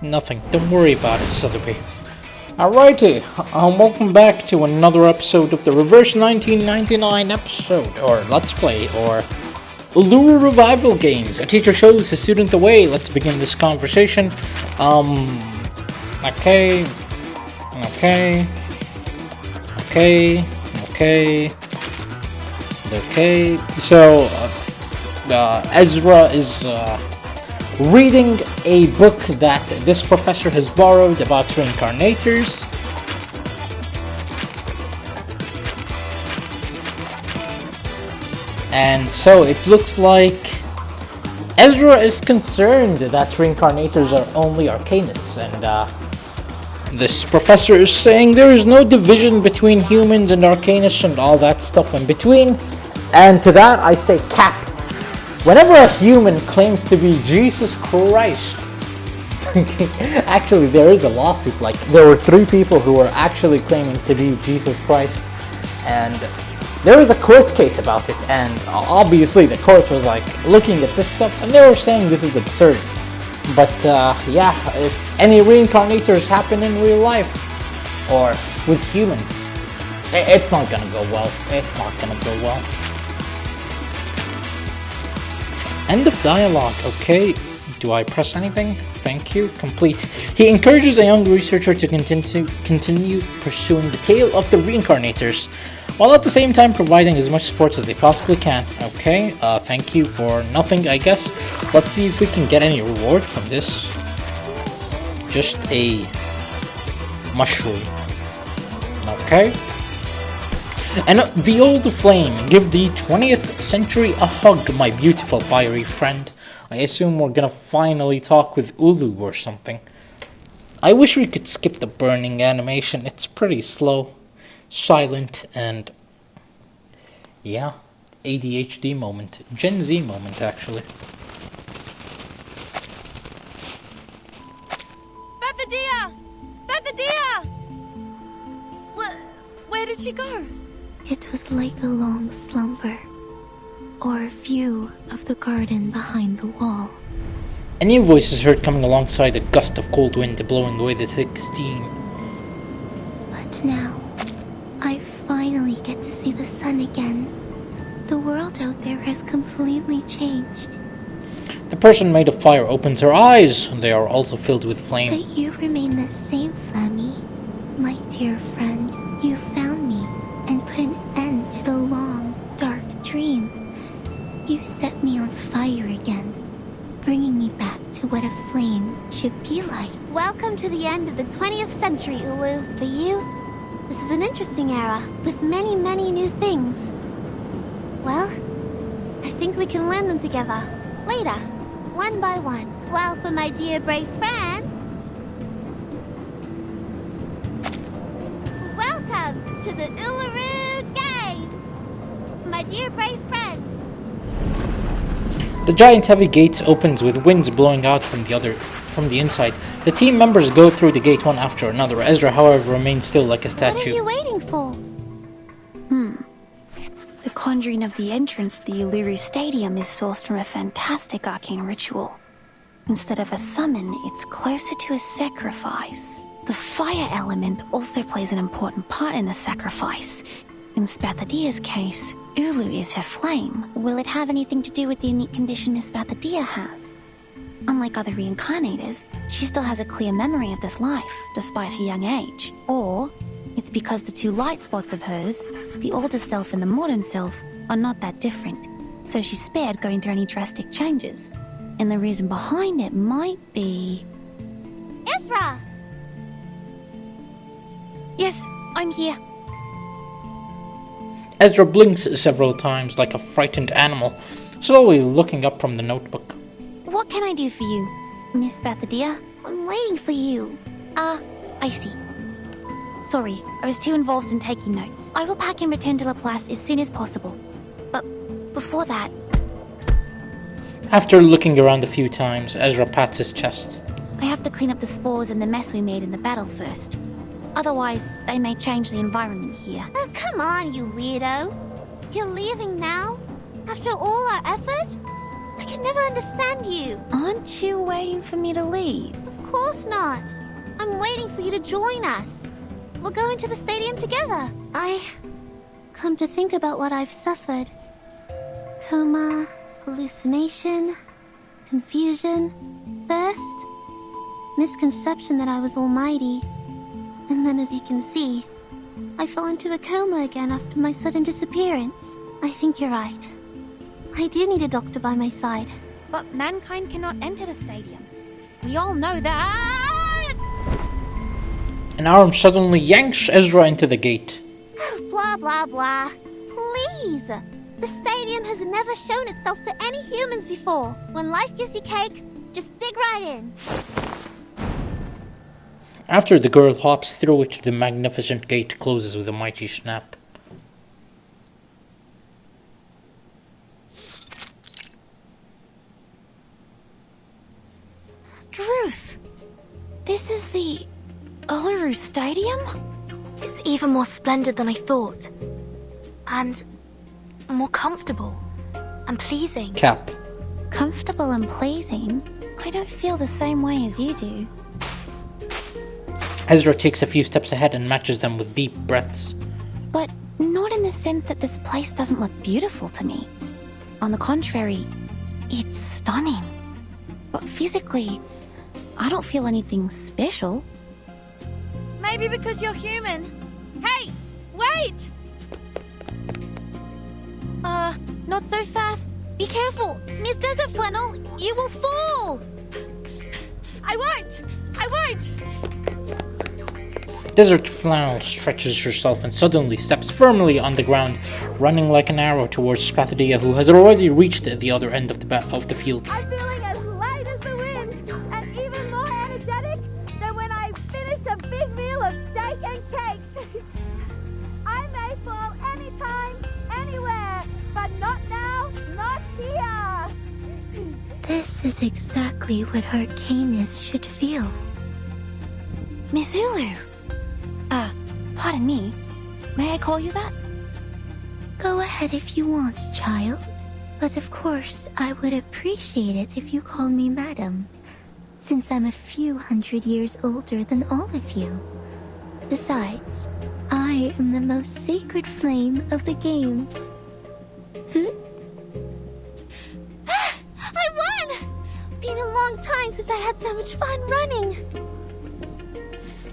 Nothing. Don't worry about it, Sotheby. Alrighty, welcome back to another episode of the Reverse 1999 episode, or Let's Play, or Uluru Revival Games. A teacher shows his student the way. Let's begin this conversation. Okay. So, Ezra is, reading a book that this professor has borrowed about reincarnators. And so it looks like Ezra is concerned that reincarnators are only arcanists, and this professor is saying there is no division between humans and arcanists and all that stuff in between. And to that I say cap. Whenever a human claims to be Jesus Christ, actually there is a lawsuit, like there were 3 people who were actually claiming to be Jesus Christ, and there was a court case about it, and obviously the court was like looking at this stuff and they were saying this is absurd. But yeah, if any reincarnators happen in real life or with humans, it's not gonna go well. End of dialogue. Okay, do I press anything? Thank you. Complete. He encourages a young researcher to continue pursuing the tale of the reincarnators, while at the same time providing as much support as they possibly can. Okay, thank you for nothing, I guess. Let's see if we can get any reward from this. Just a mushroom. Okay. And the old flame, give the 20th century a hug, my beautiful fiery friend. I assume we're gonna finally talk with Ulu or something. I wish we could skip the burning animation, it's pretty slow, silent, and yeah, ADHD moment, Gen Z moment actually. Bethadilla! Where did she go? It was like a long slumber, or a view of the garden behind the wall. A new voice is heard coming alongside a gust of cold wind blowing away the thick steam. But now, I finally get to see the sun again. The world out there has completely changed. The person made of fire opens her eyes. They are also filled with flame. But you remain the same, Flammy. My dear friend, you found me and put an end to the long, dark dream. You set me on fire again, bringing me back to what a flame should be like. Welcome to the end of the 20th century, Ulu. For you, this is an interesting era, with many, many new things. Well, I think we can learn them together, later, one by one. Well, for my dear brave friend, welcome to the Uluru Games! My dear brave friends! The giant heavy gate opens with winds blowing out from the inside. The team members go through the gate one after another. Ezra, however, remains still like a statue. What are you waiting for? The conjuring of the entrance to the Uluru Stadium is sourced from a fantastic arcane ritual. Instead of a summon, it's closer to a sacrifice. The fire element also plays an important part in the sacrifice. In Spathadia's case, Ulu is her flame. Will it have anything to do with the unique condition Miss Bathadia has? Unlike other reincarnators, she still has a clear memory of this life, despite her young age. Or, it's because the 2 light spots of hers, the older self and the modern self, are not that different, so she's spared going through any drastic changes. And the reason behind it might be... Ezra! Yes, I'm here. Ezra blinks several times like a frightened animal, slowly looking up from the notebook. What can I do for you, Miss Bathadia? I'm waiting for you. I see. Sorry, I was too involved in taking notes. I will pack and return to Laplace as soon as possible. But before that... After looking around a few times, Ezra pats his chest. I have to clean up the spores and the mess we made in the battle first. Otherwise, they may change the environment here. Oh, come on, you weirdo. You're leaving now? After all our effort? I can never understand you. Aren't you waiting for me to leave? Of course not. I'm waiting for you to join us. We'll go into the stadium together. Come to think about what I've suffered. Coma, hallucination, confusion, thirst, misconception that I was almighty. And then, as you can see, I fell into a coma again after my sudden disappearance. I think you're right. I do need a doctor by my side. But mankind cannot enter the stadium. We all know that. An arm suddenly yanks Ezra into the gate. Blah, blah, blah. Please! The stadium has never shown itself to any humans before. When life gives you cake, just dig right in. After the girl hops through it, the magnificent gate closes with a mighty snap. Struth! This is the Uluru Stadium? It's even more splendid than I thought. And more comfortable and pleasing. Cap. Comfortable and pleasing? I don't feel the same way as you do. Ezra takes a few steps ahead and matches them with deep breaths. But not in the sense that this place doesn't look beautiful to me. On the contrary, it's stunning. But physically, I don't feel anything special. Maybe because you're human. Hey, wait! Not so fast. Be careful. Miss Desert Flannel, you will fall. I won't! Desert Flannel stretches herself and suddenly steps firmly on the ground, running like an arrow towards Spathadia, who has already reached the other end of the field. I'm feeling as light as the wind, and even more energetic than when I finished a big meal of steak and cakes. I may fall anytime, anywhere, but not now, not here. This is exactly what Arcanus should feel. Miss Ulu! Pardon me. May I call you that? Go ahead if you want, child. But of course, I would appreciate it if you called me Madam, since I'm a few hundred years older than all of you. Besides, I am the most sacred flame of the games. I won! Been a long time since I had so much fun running.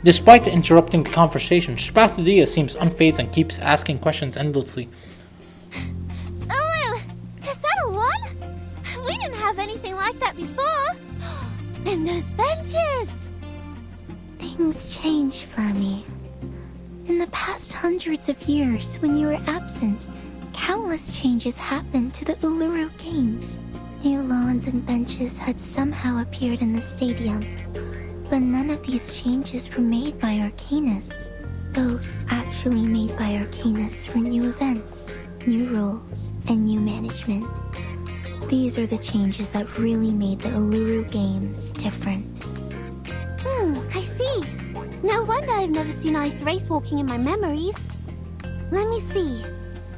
Despite interrupting the conversation, Spathadia seems unfazed and keeps asking questions endlessly. Ulu, is that a lawn? We didn't have anything like that before. And those benches! Things change, Flammy. In the past hundreds of years, when you were absent, countless changes happened to the Uluru Games. New lawns and benches had somehow appeared in the stadium, but none of these changes were made by Arcanists. Those actually made by Arcanists were new events, new rules, and new management. These are the changes that really made the Uluru Games different. I see. No wonder I've never seen ice race walking in my memories. Let me see.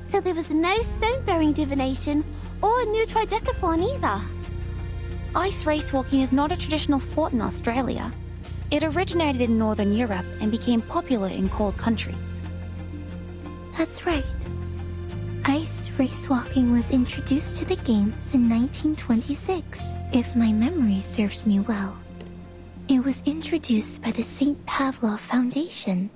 So there was no stone-throwing divination or a new tridecathon either. Ice race walking is not a traditional sport in Australia. It originated in Northern Europe and became popular in cold countries. That's right. Ice race walking was introduced to the games in 1926, if my memory serves me well. It was introduced by the St. Pavlov Foundation.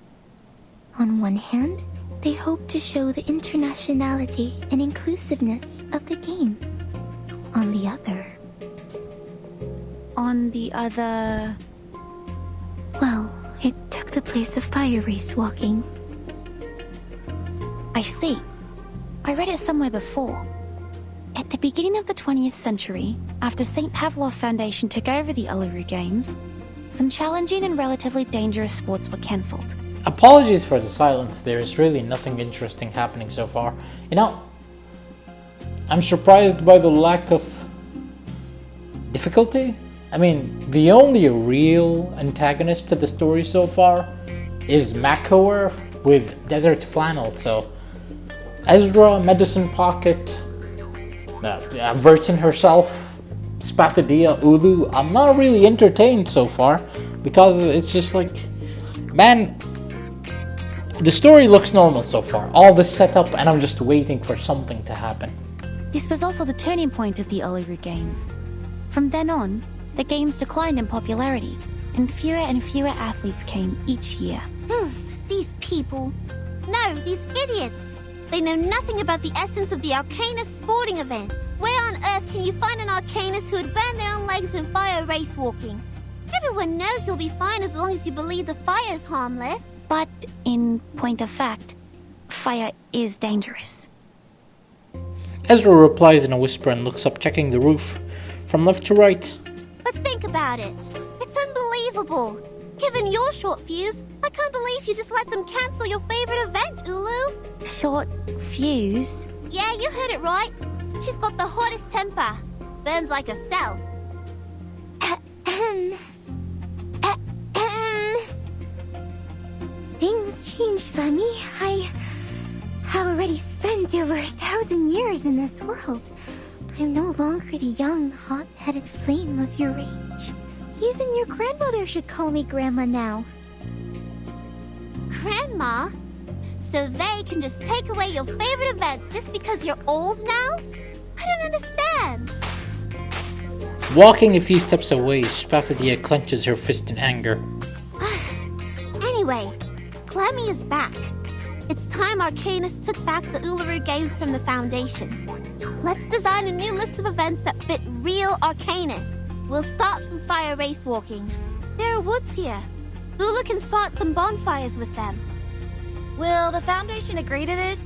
On one hand, they hoped to show the internationality and inclusiveness of the game. On the other... Well, it took the place of fire race walking. I see. I read it somewhere before. At the beginning of the 20th century, after St. Pavlov Foundation took over the Uluru Games, some challenging and relatively dangerous sports were cancelled. Apologies for the silence, there is really nothing interesting happening so far. You know, I'm surprised by the lack of difficulty. I mean, the only real antagonist to the story so far is Makawar with Desert Flannel, so Ezra, Medicine Pocket, Vertin herself, Spathadia, Ulu, I'm not really entertained so far. Because it's just like, man, the story looks normal so far. All the setup, and I'm just waiting for something to happen. This was also the turning point of the Uluru Games. From then on, the games declined in popularity, and fewer athletes came each year. These people. No, these idiots. They know nothing about the essence of the Arcanus sporting event. Where on earth can you find an Arcanus who would burn their own legs in fire race walking? Everyone knows you'll be fine as long as you believe the fire's harmless. But in point of fact, fire is dangerous. Ezra replies in a whisper and looks up, checking the roof from left to right. But think about it. It's unbelievable. Given your short fuse, I can't believe you just let them cancel your favorite event, Ulu. Short fuse? Yeah, you heard it right. She's got the hottest temper. Burns like a cell. Things changed, Flemmy. I have already spent over 1,000 years in this world. I am no longer the young, hot-headed flame of your age. Even your grandmother should call me Grandma now. Grandma? So they can just take away your favorite event just because you're old now? I don't understand. Walking a few steps away, Spathadia clenches her fist in anger. Anyway, Clemmy is back. It's time Arcanus took back the Uluru Games from the Foundation. Let's design a new list of events that fit real Arcanists. We'll start from fire race walking. There are woods here. Ulu can start some bonfires with them. Will the Foundation agree to this?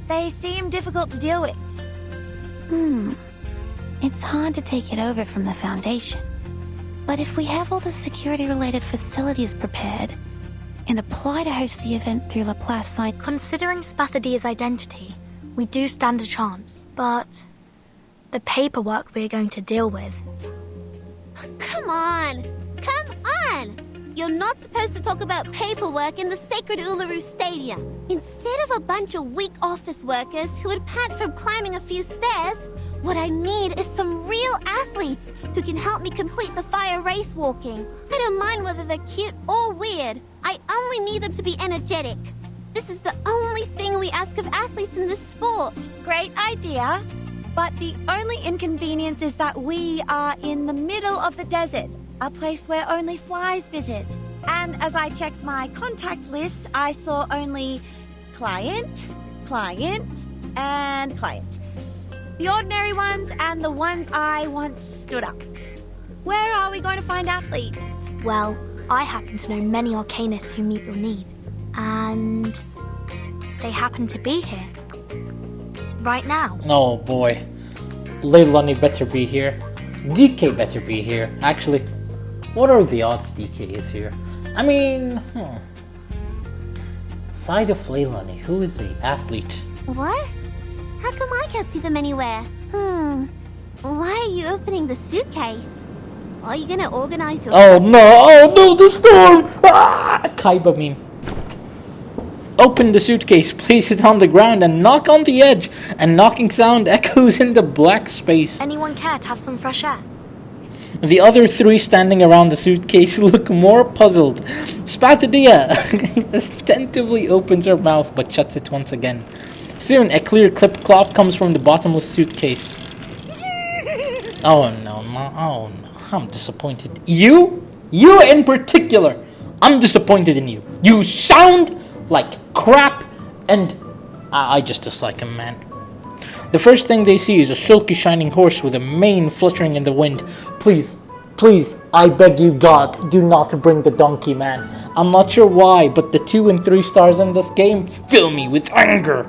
They seem difficult to deal with. It's hard to take it over from the Foundation. But if we have all the security-related facilities prepared and apply to host the event through Laplace site... Considering Spathadia's identity, we do stand a chance, but the paperwork we're going to deal with... Come on! Come on! You're not supposed to talk about paperwork in the sacred Uluru Stadium. Instead of a bunch of weak office workers who would pant from climbing a few stairs, what I need is some real athletes who can help me complete the fire race walking. I don't mind whether they're cute or weird. I only need them to be energetic. This is the only thing we ask of athletes in this sport. Great idea, but the only inconvenience is that we are in the middle of the desert, a place where only flies visit. And as I checked my contact list, I saw only client, and client. The ordinary ones and the ones I once stood up. Where are we going to find athletes? Well, I happen to know many Arcanists who meet your need. And they happen to be here. Right now. Oh boy. Leilani better be here. DK better be here. Actually, what are the odds DK is here? I mean, Side of Leilani, who is the athlete? What? How come I can't see them anywhere? Why are you opening the suitcase? Are you gonna organize your... Oh no, the storm! Kaiba meme. Open the suitcase, place it on the ground, and knock on the edge. A knocking sound echoes in the black space. Anyone care to have some fresh air? The other three standing around the suitcase look more puzzled. Spathadia attentively opens her mouth but shuts it once again. Soon, a clear clip-clop comes from the bottomless suitcase. Oh no, I'm disappointed. You in particular, I'm disappointed in you. You sound like crap, and I just dislike him, man. The first thing they see is a silky shining horse with a mane fluttering in the wind. Please, I beg you God, do not bring the donkey, man. I'm not sure why, but the 2 and 3 stars in this game fill me with anger.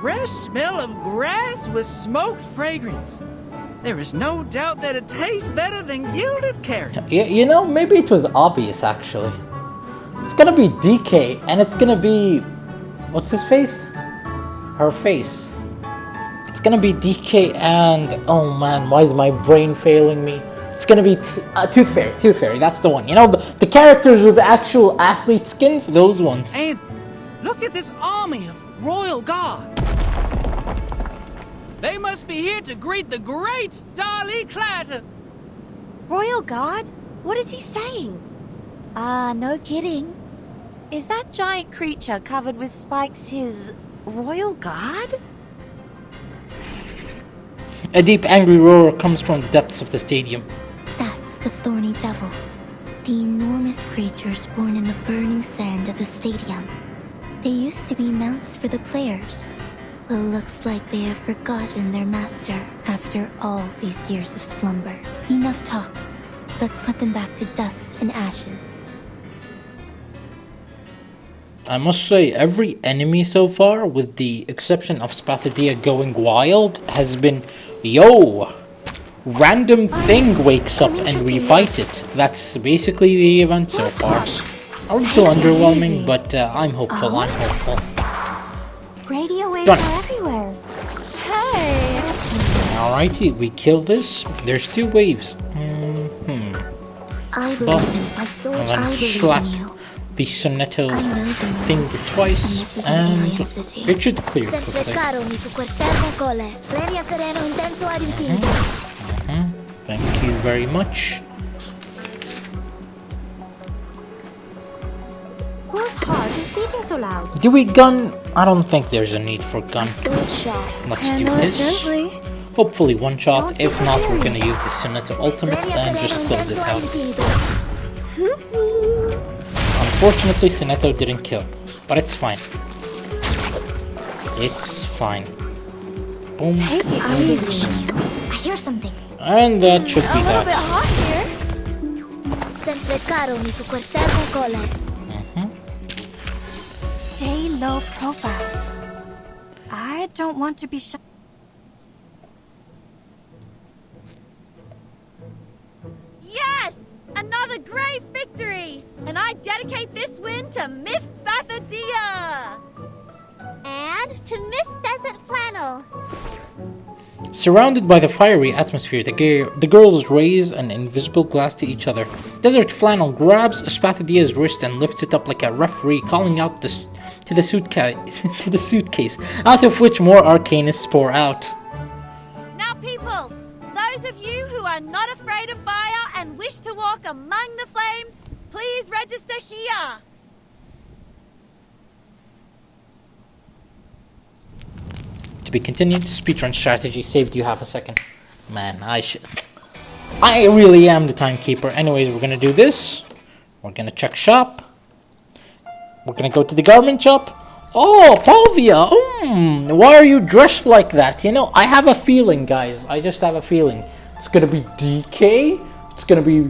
Fresh smell of grass with smoked fragrance. There is no doubt that it tastes better than gilded carrots. You know, maybe it was obvious, actually. It's gonna be DK, and it's gonna be... What's his face? Her face. It's gonna be DK and... Oh man, why is my brain failing me? It's gonna be Tooth Fairy, that's the one. You know, the characters with actual athlete skins? Those ones. And look at this army of royal guard. They must be here to greet the great Starly Clatter. Royal Guard? What is he saying? Ah, no kidding. Is that giant creature covered with spikes his Royal Guard? A deep, angry roar comes from the depths of the stadium. That's the Thorny Devils, the enormous creatures born in the burning sand of the stadium. They used to be mounts for the players, but looks like they have forgotten their master after all these years of slumber. Enough talk. Let's put them back to dust and ashes. I must say, every enemy so far, with the exception of Spathadia going wild, has been, yo, random thing wakes up and we fight it. That's basically the event so far. A little underwhelming, but I'm hopeful, I'm hopeful. Radio waves Done. are everywhere. Hey! Alrighty, we kill this. There's 2 waves. I Buff, believe, I saw and I then believe slap in you. the Sonetto I know them all. thing twice, This is an and alien city. it should clear Sempre quickly. caro mi tu quest'ermo cole. Premia sereno intenso ad infinito. Thank you very much. Whose heart is beating so loud? Do we gun? I don't think there's a need for gun. Sword shot. Let's do this. Hopefully one shot. If not, we're gonna use the Sonetto ultimate Premia and just sereno close it intenso ad out. infinito. Unfortunately, Sonetto didn't kill, but it's fine. It's fine. Boom. I believe in you. I hear something. And that should be that. Hot here. Sempre caro mi tu quest'ermo cole. Stay low profile. I don't want to be shot. Yes! Another great victory! And I dedicate this win to Miss Spathadia! And to Miss Desert Flannel. Surrounded by the fiery atmosphere, the girls raise an invisible glass to each other. Desert Flannel grabs Spathadia's wrist and lifts it up like a referee, calling out to the suitcase, out of which more arcanists pour out. Now people, those of you who are not afraid of fire and wish to walk among the flames, please register here! To be continued, speedrun strategy saved you half a second. Man, I really am the timekeeper. Anyways, we're gonna do this. We're gonna check shop. We're gonna go to the garment shop. Oh, Palvia! Why are you dressed like that? You know, I have a feeling, guys. I just have a feeling. It's gonna be DK. It's gonna be...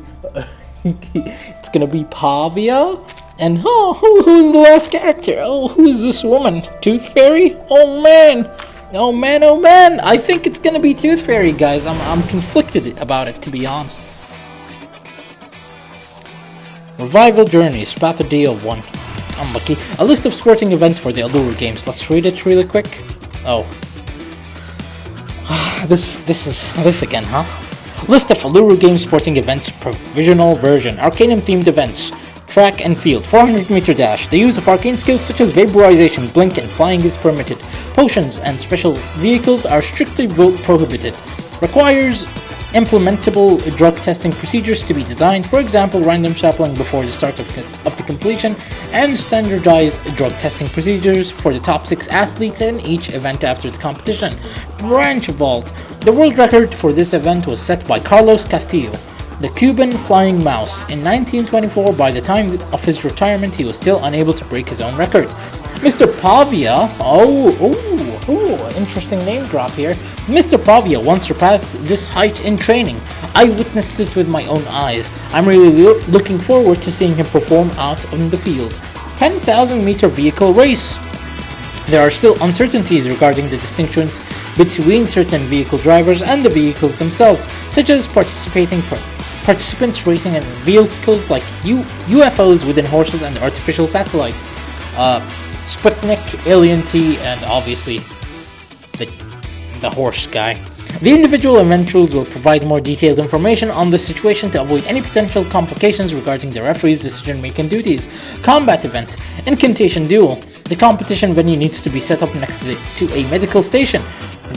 it's gonna be Pavia. And who's the last character? Oh, who's this woman? Tooth Fairy? Oh man! Oh man, oh man! I think it's gonna be Tooth Fairy, guys. I'm conflicted about it, to be honest. Revival Journey, Spathadia 1. Unlucky. A list of sporting events for the Uluru games. Let's read it really quick. Oh. This again, huh? List of Uluru Games sporting events, provisional version. Arcanum themed events. Track and field, 400-meter dash. The use of arcane skills such as vaporization, blink, and flying is permitted. Potions and special vehicles are strictly prohibited. Requires implementable drug testing procedures to be designed, for example, random sampling before the start of the completion, and standardized drug testing procedures for the top 6 athletes in each event after the competition. Branch Vault. The world record for this event was set by Carlos Castillo, the Cuban flying mouse. In 1924, by the time of his retirement, he was still unable to break his own record. Mr. Pavia, interesting name drop here. Mr. Pavia once surpassed this height in training. I witnessed it with my own eyes. I'm really looking forward to seeing him perform out on the field. 10,000 meter vehicle race. There are still uncertainties regarding the distinctions between certain vehicle drivers and the vehicles themselves, such as participants racing in vehicles like UFOs within horses and artificial satellites, Sputnik, Alien T, and obviously the horse guy. The individual event rules will provide more detailed information on the situation to avoid any potential complications regarding the referee's decision-making duties. Combat events. Incantation duel. The competition venue needs to be set up next to a medical station.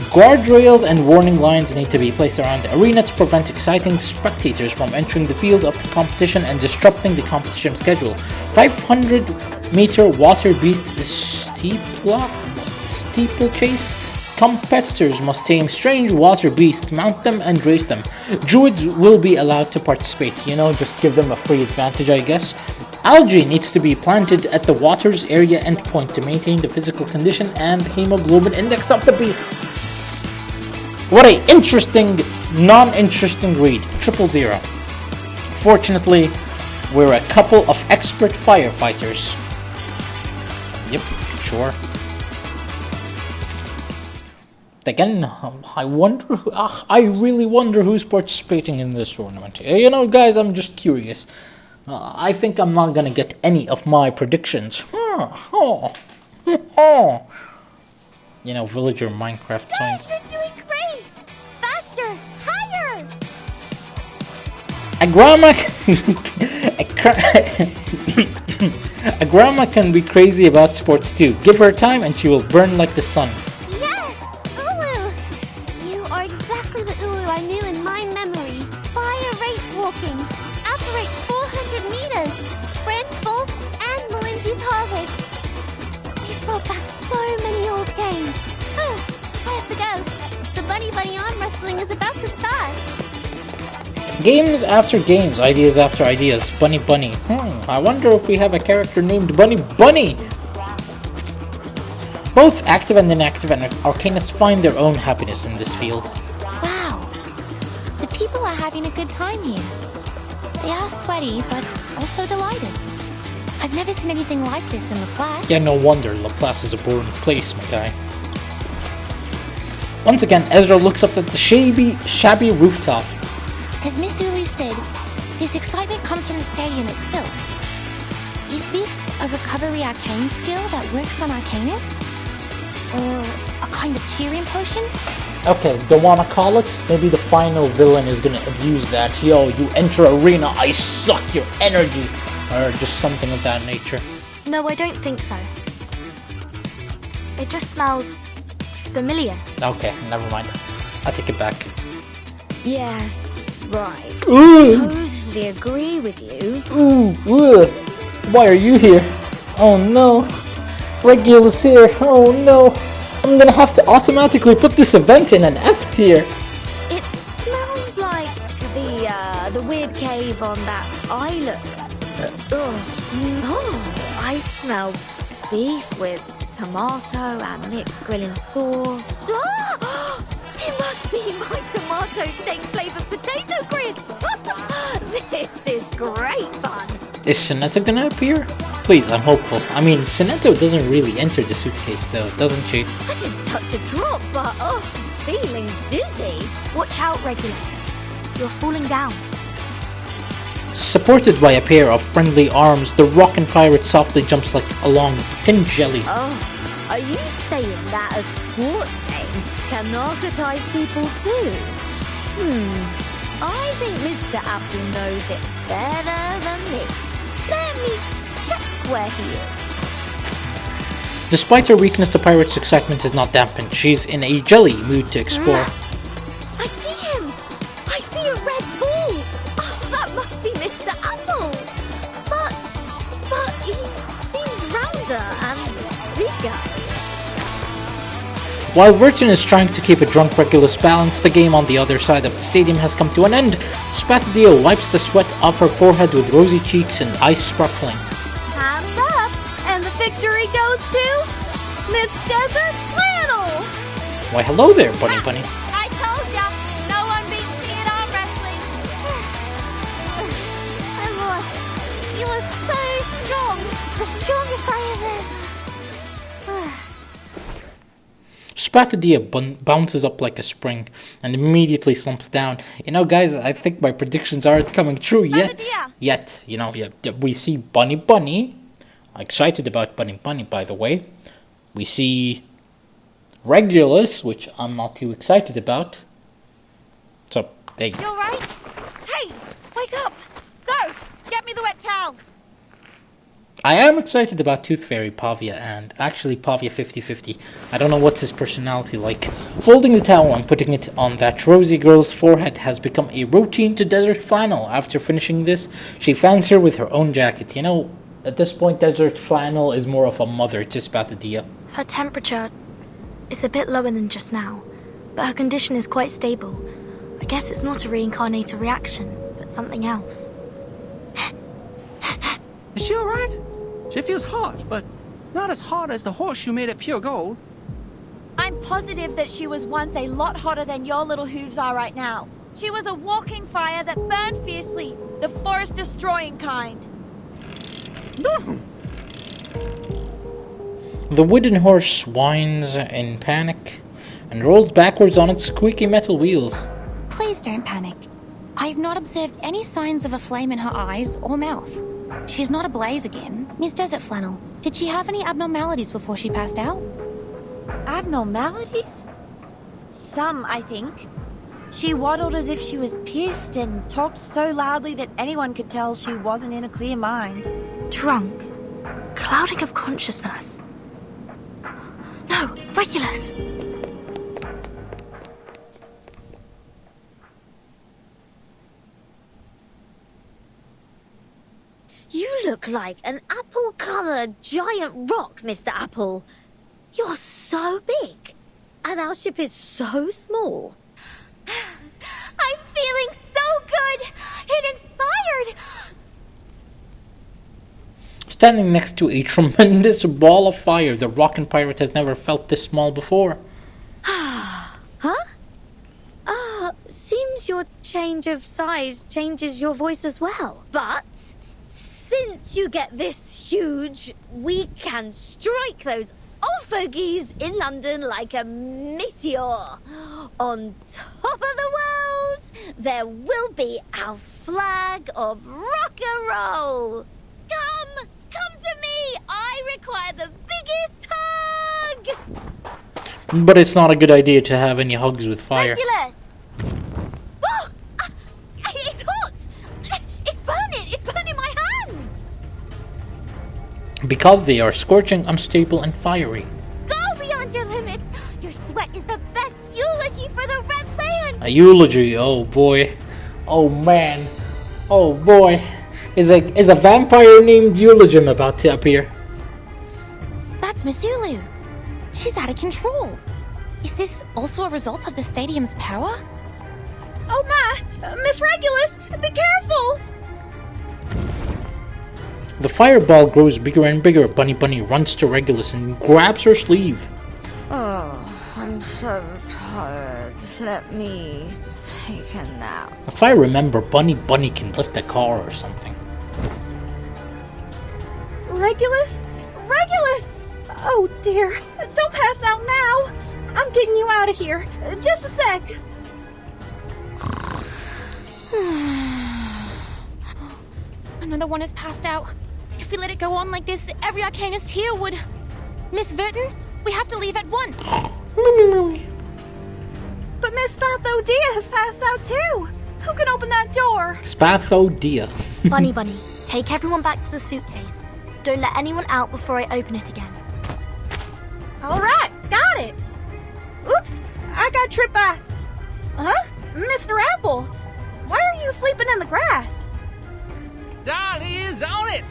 Guardrails and warning lines need to be placed around the arena to prevent exciting spectators from entering the field of the competition and disrupting the competition schedule. 500-meter water beast steeplechase. Competitors must tame strange water beasts, mount them, and race them. Druids will be allowed to participate. Just give them a free advantage, I guess. Algae needs to be planted at the water's area endpoint to maintain the physical condition and hemoglobin index of the beast. What a interesting, non-interesting read. 000. Fortunately, we're a couple of expert firefighters. Yep, sure. Again, I really wonder who's participating in this tournament. Guys, I'm just curious. I think I'm not gonna get any of my predictions. Villager Minecraft signs. You're doing great! Faster! Higher! A grandma can be crazy about sports too. Give her time and she will burn like the sun. Yes! Ulu! You are exactly the Ulu I knew in my memory. Fire race walking. Operate 400 meters. Branch Bolt and Melinji's Harvest. You brought back so many old games. Oh, I have to go. The Bunny arm wrestling is about to start. Games after games, ideas after ideas. Bunny. I wonder if we have a character named Bunny. Both active and inactive and arcanists find their own happiness in this field. Wow, the people are having a good time here. They are sweaty, but also delighted. I've never seen anything like this in Laplace. Yeah, no wonder. Laplace is a boring place, my guy. Once again, Ezra looks up at the shabby rooftop. As Miss Ulu said, this excitement comes from the stadium itself. Is this a recovery arcane skill that works on arcanists? Or a kind of cheering potion? Okay, don't wanna call it? Maybe the final villain is gonna abuse that. Yo, you enter arena, I suck your energy. Or just something of that nature. No, I don't think so. It just smells familiar. Okay, never mind. I take it back. Yes, right. Ooh. Totally agree with you. Ooh, why are you here? Oh no. Regulus here. Oh no. I'm gonna have to automatically put this event in an F tier. It smells like the weird cave on that island. I smell beef with tomato and mixed grilling sauce. It must be my tomato steak flavored potato crisp. This is great fun. Is Sinetta gonna appear? Please, I'm hopeful. I mean, Sinetta doesn't really enter the suitcase though, doesn't she? I didn't touch a drop, but I'm feeling dizzy. Watch out, Regulus. You're falling down. Supported by a pair of friendly arms, the rockin' pirate softly jumps along thin jelly. Oh, are you saying that a sports game can narcotize people too? I think Mr. Apple knows it better than me. Let me check where he is. Despite her weakness, the pirate's excitement is not dampened. She's in a jelly mood to explore. I see him! I see a red ball! Oh, that must be Mr. Apple! But he seems rounder and bigger. While Virgin is trying to keep a drunk Regulus balanced, the game on the other side of the stadium has come to an end. Spathadia wipes the sweat off her forehead with rosy cheeks and eyes sparkling. Time's up, and the victory goes to Miss Desert Flannel! Why hello there, Bunny. I told ya, no one beats me in arm wrestling. I lost. You are so strong. The strongest I have been. Spathadia bounces up like a spring and immediately slumps down. Guys, I think my predictions aren't coming true yet. We see Bunny. I'm excited about Bunny, by the way. We see Regulus, which I'm not too excited about. There you You go. alright? Hey, wake up! Go! Get me the wet towel! I am excited about Tooth Fairy Pavia and actually Pavia 50/50. I don't know what's his personality like. Folding the towel and putting it on that rosy girl's forehead has become a routine to Desert Flannel. After finishing this, she fans her with her own jacket. You know, at this point, Desert Flannel is more of a mother to Spathadia. Her temperature is a bit lower than just now, but her condition is quite stable. I guess it's not a reincarnator reaction, but something else. Is she alright? She feels hot, but not as hot as the horseshoe made of pure gold. I'm positive that she was once a lot hotter than your little hooves are right now. She was a walking fire that burned fiercely, the forest-destroying kind. The wooden horse whines in panic and rolls backwards on its squeaky metal wheels. Please don't panic. I've not observed any signs of a flame in her eyes or mouth. She's not ablaze again. Miss Desert Flannel, did she have any abnormalities before she passed out? Abnormalities? Some, I think. She waddled as if she was pissed and talked so loudly that anyone could tell she wasn't in a clear mind. Drunk. Clouding of consciousness. No, Regulus! You look like an apple-coloured giant rock, Mr. Apple. You're so big, and our ship is so small. I'm feeling so good and inspired. Standing next to a tremendous ball of fire, the rockin' pirate has never felt this small before. Huh? Seems your change of size changes your voice as well. But since you get this huge, we can strike those old fogies in London like a meteor. On top of the world, there will be our flag of rock and roll. Come to me. I require the biggest hug. But it's not a good idea to have any hugs with fire. Regulus! Oh, it's hot. It's burning my hands. Because they are scorching, unstable, and fiery. Go beyond your limits! Your sweat is the best eulogy for the Red Land! A eulogy, oh boy. Oh man. Oh boy. Is a vampire named Eulogum about to appear? That's Miss Uluru. She's out of control. Is this also a result of the stadium's power? Oh my! Miss Regulus, be careful! The fireball grows bigger and bigger. Bunny runs to Regulus and grabs her sleeve. Oh, I'm so tired. Let me take a nap. If I remember, Bunny can lift a car or something. Regulus? Regulus! Oh dear, don't pass out now! I'm getting you out of here. Just a sec. Another one has passed out. If we let it go on like this, every arcanist here would... Miss Verton, we have to leave at once. But Miss Spatho-Dia has passed out too. Who can open that door? Spatho-Dia. Bunny, take everyone back to the suitcase. Don't let anyone out before I open it again. Alright, got it. Oops, I got tripped by... Huh? Mr. Apple, why are you sleeping in the grass? Dolly is on it!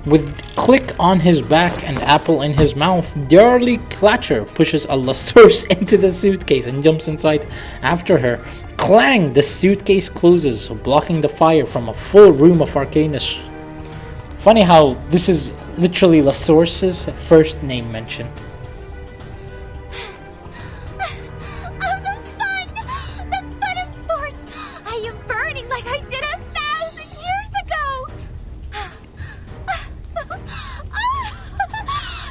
With Click on his back and Apple in his mouth, Darly Clatcher pushes a Lasource into the suitcase and jumps inside after her. Clang! The suitcase closes, blocking the fire from a full room of Arcanus. Funny how this is literally Lasource's first name mention. The fun of sports! I am burning like I did 1,000 years ago!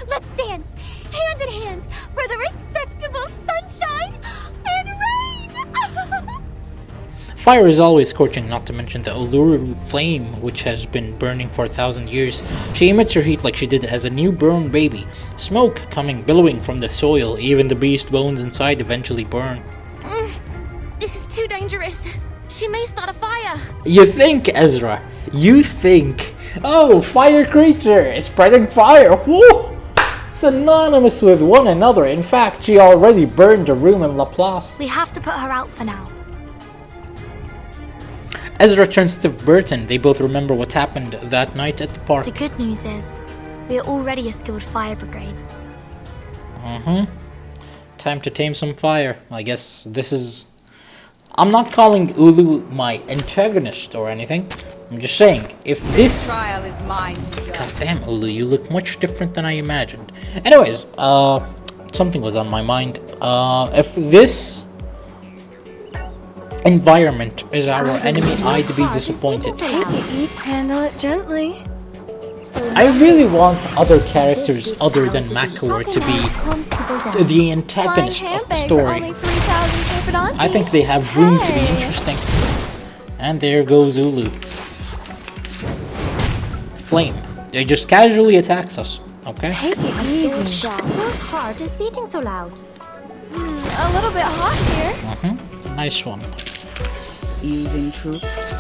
Let's dance, hand in hand, for the respectable sunshine and rain! Fire is always scorching, not to mention the Uluru flame, which has been burning for 1,000 years. She emits her heat like she did as a newborn baby. Smoke coming billowing from the soil, even the beast bones inside eventually burn. This is too dangerous. She may start a fire. You think, Ezra? You think? Oh, fire creature, spreading fire. Whoa! Synonymous with one another. In fact, she already burned a room in Laplace. We have to put her out for now. Ezra turns to Burton. They both remember what happened that night at the park. The good news is, we are already a skilled fire brigade. Time to tame some fire. I guess this is... I'm not calling Ulu my antagonist or anything. I'm just saying, if this... Trial is mine. God damn, Ulu, you look much different than I imagined. Anyways, something was on my mind. If this environment is our enemy, I'd be disappointed. Handle it gently. I really want other characters other than Makor to be the antagonist of the story. I think they have room to be interesting. And there goes Ulu. Flame. They just casually attacks us. Okay. Take it easy. Whose heart is beating so loud? A little bit hot here. Nice one. Using troops.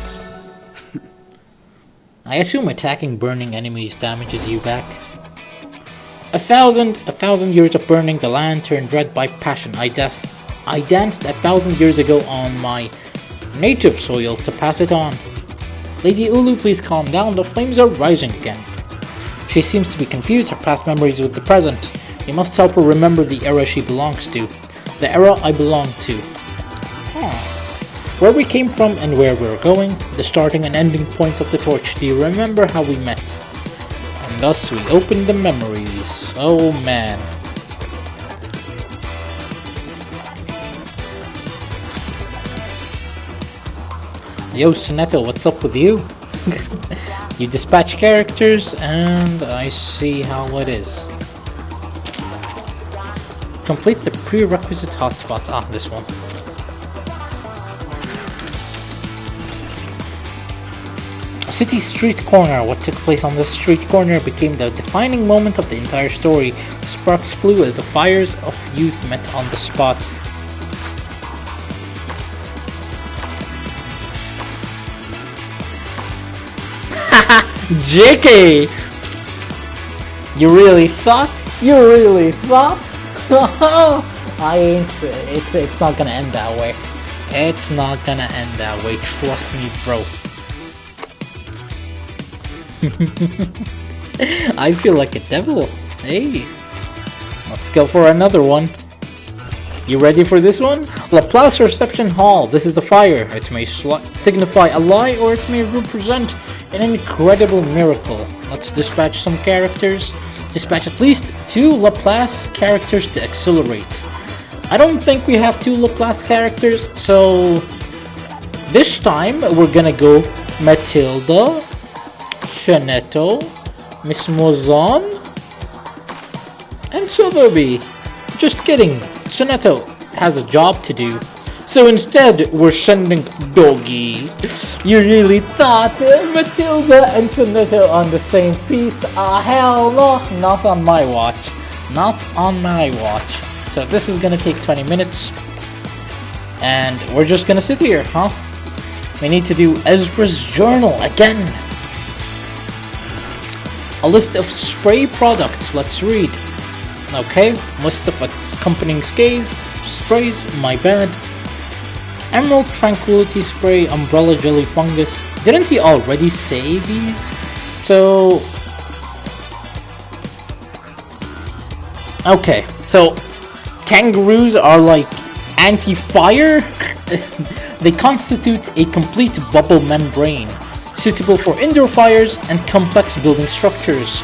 I assume attacking burning enemies damages you back. A thousand years of burning the land turned red by passion. I danced 1,000 years ago on my native soil to pass it on. Lady Ulu, please calm down. The flames are rising again. She seems to be confused, her past memories with the present. You must help her remember the era she belongs to. The era I belong to. Where we came from and where we're going, the starting and ending points of the torch. Do you remember how we met? And thus we opened the memories. Oh man. Yo, Sonetto, what's up with you? You dispatch characters, and I see how it is. Complete the prerequisite hotspots. Ah, this one. City street corner. What took place on this street corner became the defining moment of the entire story. Sparks flew as the fires of youth met on the spot. JK! You really thought? You really thought? I ain't. It's not gonna end that way. It's not gonna end that way. Trust me, bro. I feel like a devil. Hey, let's go for another one. You ready for this one? Laplace Reception Hall. This is a fire. It may signify a lie or it may represent an incredible miracle. Let's dispatch some characters. Dispatch at least 2 Laplace characters to accelerate. I don't think we have 2 Laplace characters, so this time we're gonna go Matilda, Sonetto, Miss Mozon, and Sotheby. Just kidding, Sonetto has a job to do. So instead, we're sending Doggy. You really thought Matilda and Sonetto on the same piece? Hell no, not on my watch. Not on my watch. So this is gonna take 20 minutes. And we're just gonna sit here, huh? We need to do Ezra's journal again. A list of spray products, let's read. Okay, list of accompanying sprays, my bad. Emerald Tranquility Spray, Umbrella Jelly Fungus. Didn't he already say these? So... Okay, so kangaroos are like anti-fire? They constitute a complete bubble membrane, suitable for indoor fires and complex building structures.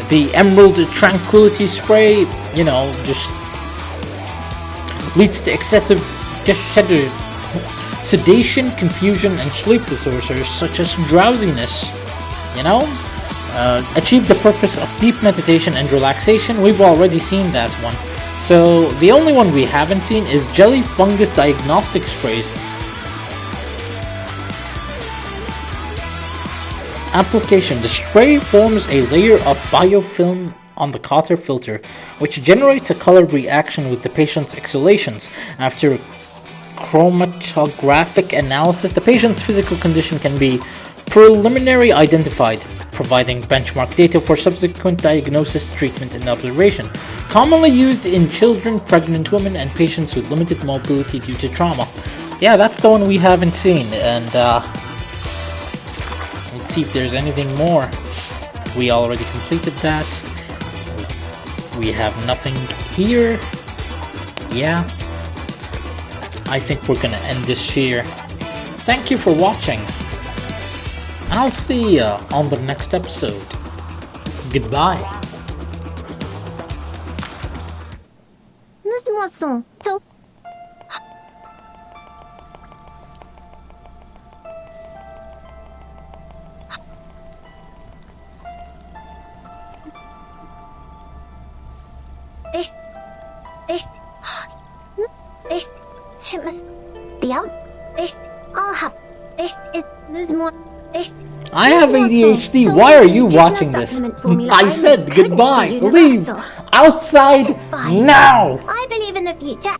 The Emerald Tranquility Spray, you know, just leads to excessive sedation, confusion, and sleep disorders such as drowsiness. You know? Achieve the purpose of deep meditation and relaxation. We've already seen that one. So the only one we haven't seen is Jelly Fungus Diagnostic Sprays. Application. The spray forms a layer of biofilm on the Cotter filter, which generates a color reaction with the patient's exhalations. After chromatographic analysis, the patient's physical condition can be preliminarily identified, providing benchmark data for subsequent diagnosis, treatment, and observation. Commonly used in children, pregnant women, and patients with limited mobility due to trauma. Yeah, that's the one we haven't seen, and let's see if there's anything more. We already completed that. We have nothing here. Yeah, I think we're gonna end this here. Thank you for watching, and I'll see you on the next episode. Goodbye. It must be out. I'll have there's more. I have ADHD. Why are you watching this? I said goodbye. Leave outside now. I believe in the future.